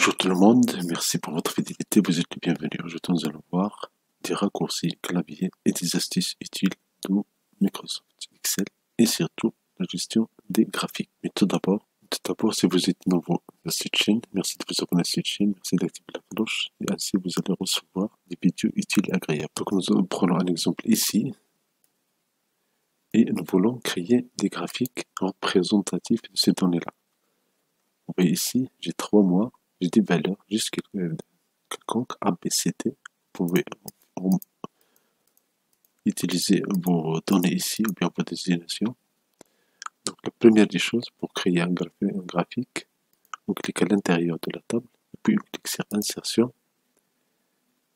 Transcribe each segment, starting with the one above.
Bonjour tout le monde, merci pour votre fidélité, vous êtes les bienvenus. Aujourd'hui nous allons voir des raccourcis clavier et des astuces utiles de Microsoft Excel et surtout la gestion des graphiques. Mais tout d'abord, si vous êtes nouveau à cette chaîne, merci de vous abonner à cette chaîne, merci d'activer la cloche et ainsi vous allez recevoir des vidéos utiles et agréables. Donc nous prenons un exemple ici et nous voulons créer des graphiques représentatifs de ces données-là. Vous voyez ici, j'ai 3 mois. J'ai des valeurs, juste quelconque ABCD. Vous pouvez utiliser vos données ici ou bien vos désignations. Donc la première des choses, pour créer un graphique, vous cliquez à l'intérieur de la table, et puis vous cliquez sur Insertion,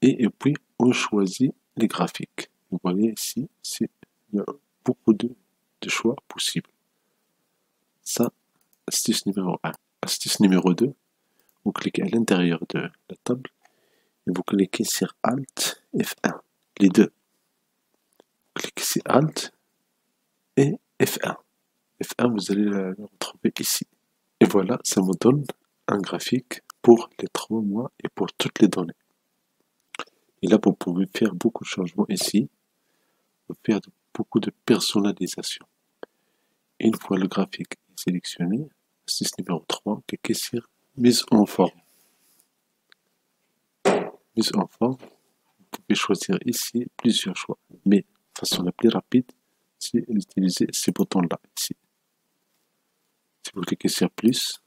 et puis on choisit les graphiques. Vous voyez ici, il y a beaucoup de choix possibles. Ça, astuce numéro 1. Astuce numéro 2, vous cliquez à l'intérieur de la table et vous cliquez sur Alt F1, les deux. Vous cliquez sur Alt et F1. F1, vous allez le retrouver ici. Et voilà, ça me donne un graphique pour les 3 mois et pour toutes les données. Et là, vous pouvez faire beaucoup de changements ici. Vous pouvez faire beaucoup de personnalisation. Une fois le graphique est sélectionné, astuce numéro 3, cliquez sur Mise en forme. Mise en forme, vous pouvez choisir ici plusieurs choix. Mais de façon la plus rapide, c'est d'utiliser ces boutons-là ici. Si vous cliquez sur plus,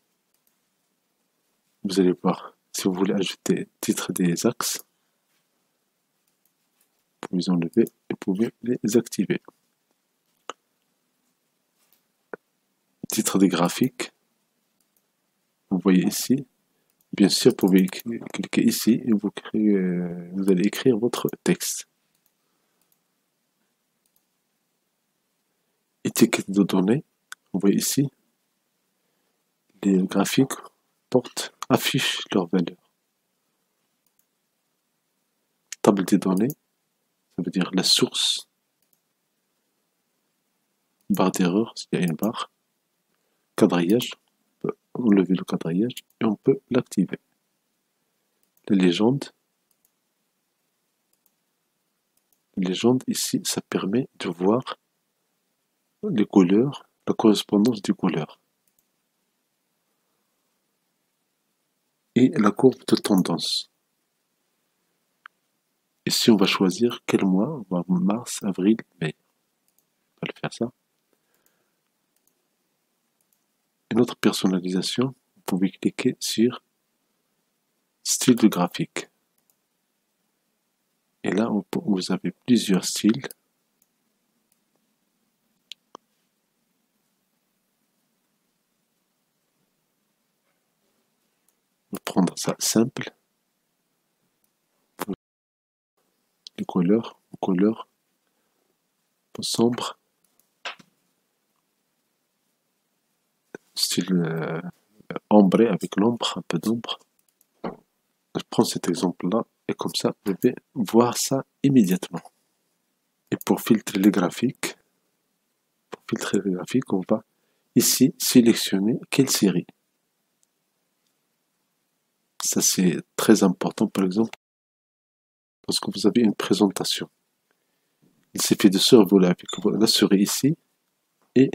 vous allez voir, si vous voulez ajouter titre des axes, vous pouvez les enlever et vous pouvez les activer. Titre des graphiques, vous voyez ici. Bien sûr, vous pouvez cliquer ici et vous allez écrire votre texte. Étiquette de données, vous voyez ici, les graphiques affichent leur valeur. Table des données, ça veut dire la source. Barre d'erreur, s'il y a une barre. Quadrillage, on peut enlever le quadrillage et on peut l'activer. La légende. La légende ici, ça permet de voir les couleurs, la correspondance des couleurs. Et la courbe de tendance. Ici, on va choisir quel mois, on va mars, avril, mai. On va le faire ça. Une autre personnalisation, vous pouvez cliquer sur style de graphique. Et là, vous avez plusieurs styles. On va prendre ça simple. Les couleurs sombre. Style ombré avec l'ombre, un peu d'ombre. Je prends cet exemple-là et comme ça, vous pouvez voir ça immédiatement. Et pour filtrer les graphiques, on va ici sélectionner quelle série. Ça, c'est très important, par exemple, lorsque vous avez une présentation. Il suffit de survoler avec la souris ici et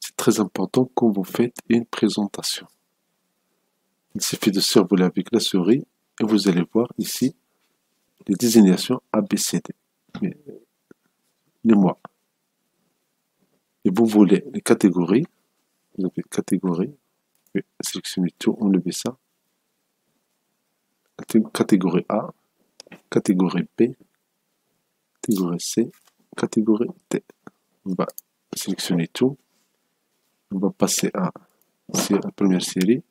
c'est très important quand vous faites une présentation. Il suffit de survoler avec la souris et vous allez voir ici les désignations ABCD, les mois. Et vous voulez les catégories, vous avez catégorie, sélectionnez tout, enlevez ça. Catégorie A, catégorie B, catégorie C, catégorie D. On va sélectionner tout. On va passer à la première série.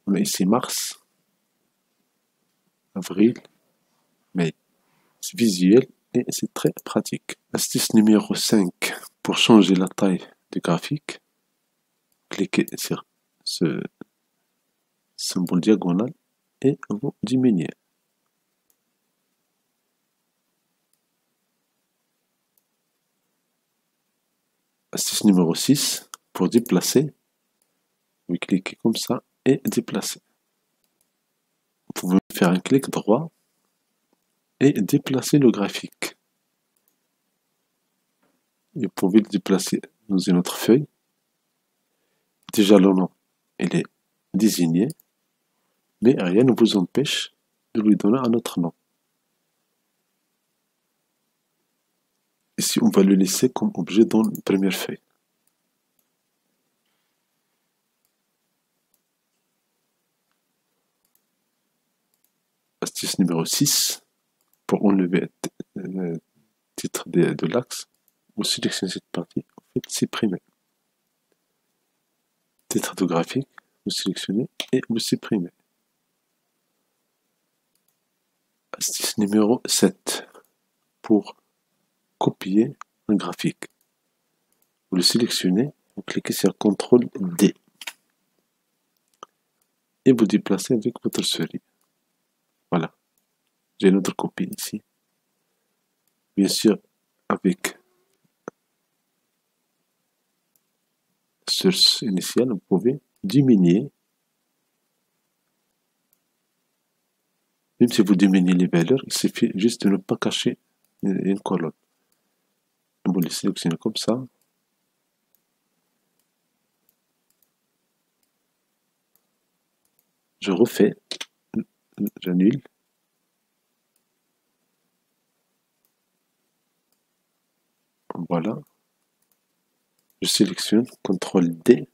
On a ici mars, avril, mai. C'est visuel et c'est très pratique. Astuce numéro 5. Pour changer la taille du graphique, cliquez sur ce symbole diagonal et vous diminuez. Astuce numéro 6. Pour déplacer, vous cliquez comme ça et déplacer. faire un clic droit et déplacer le graphique. Vous pouvez le déplacer dans une autre feuille. Déjà le nom, il est désigné, mais rien ne vous empêche de lui donner un autre nom. Ici, on va le laisser comme objet dans la première feuille. Astuce numéro 6, pour enlever le titre de l'axe, vous sélectionnez cette partie, vous faites supprimer. Titre de graphique, vous sélectionnez et vous supprimez. Astuce numéro 7, pour copier un graphique. Vous le sélectionnez, vous cliquez sur CTRL D et vous déplacez avec votre souris. Voilà, j'ai une autre copie ici. Bien sûr, avec source initiale, vous pouvez diminuer. Même si vous diminuez les valeurs, il suffit juste de ne pas cacher une colonne. Vous les sélectionnez comme ça. Je refais, j'annule. Voilà. Je sélectionne, CTRL D.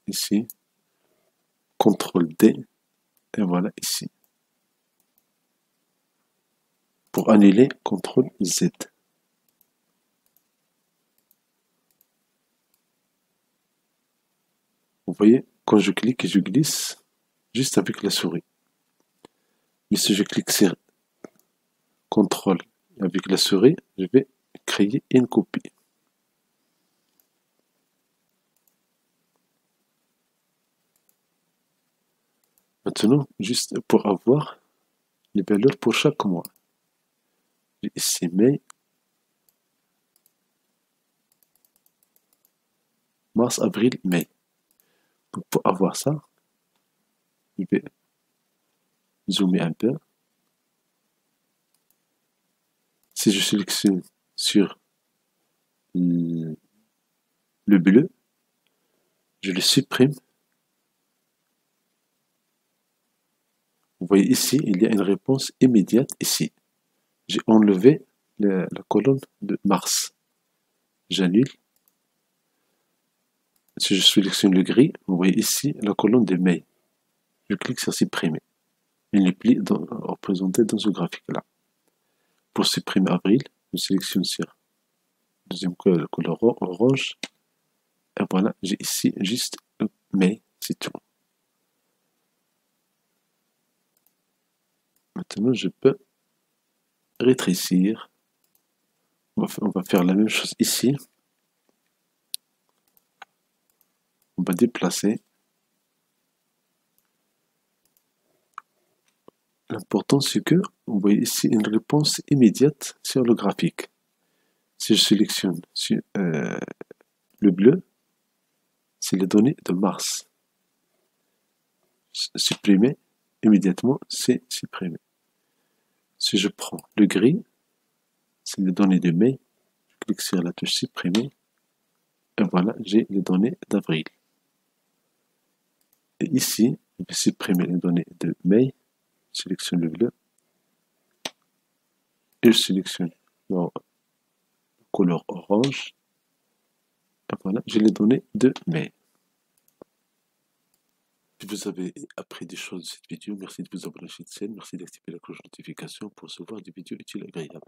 Ici. CTRL D. Et voilà ici. Pour annuler, CTRL Z. Vous voyez, quand je clique, je glisse juste avec la souris. Mais si je clique sur CTRL avec la souris, je vais créer une copie. Maintenant, juste pour avoir les valeurs pour chaque mois. J'ai ici mai, mars, avril, mai. Donc pour avoir ça, je vais zoomer un peu. Si je sélectionne sur le bleu, je le supprime. Vous voyez ici, il y a une réponse immédiate ici. J'ai enlevé la colonne de mars. J'annule. Si je sélectionne le gris, vous voyez ici la colonne de mai. Je clique sur supprimer. Il n'est plus représenté dans ce graphique-là. Pour supprimer avril, je sélectionne sur deuxième couleur orange. Et voilà, j'ai ici juste mai, c'est tout. Maintenant, je peux rétrécir. On va faire la même chose ici. On va déplacer. L'important, c'est que vous voyez ici une réponse immédiate sur le graphique. Si je sélectionne le bleu, c'est les données de mars. Supprimer, immédiatement, c'est supprimé. Si je prends le gris, c'est les données de mai. Je clique sur la touche supprimer. Et voilà, j'ai les données d'avril. Et ici, je vais supprimer les données de mai. Je sélectionne le bleu. Et je sélectionne la couleur orange. Et voilà, j'ai les données de mai. Si vous avez appris des choses de cette vidéo, merci de vous abonner à cette chaîne, merci d'activer la cloche de notification pour recevoir des vidéos utiles et agréables.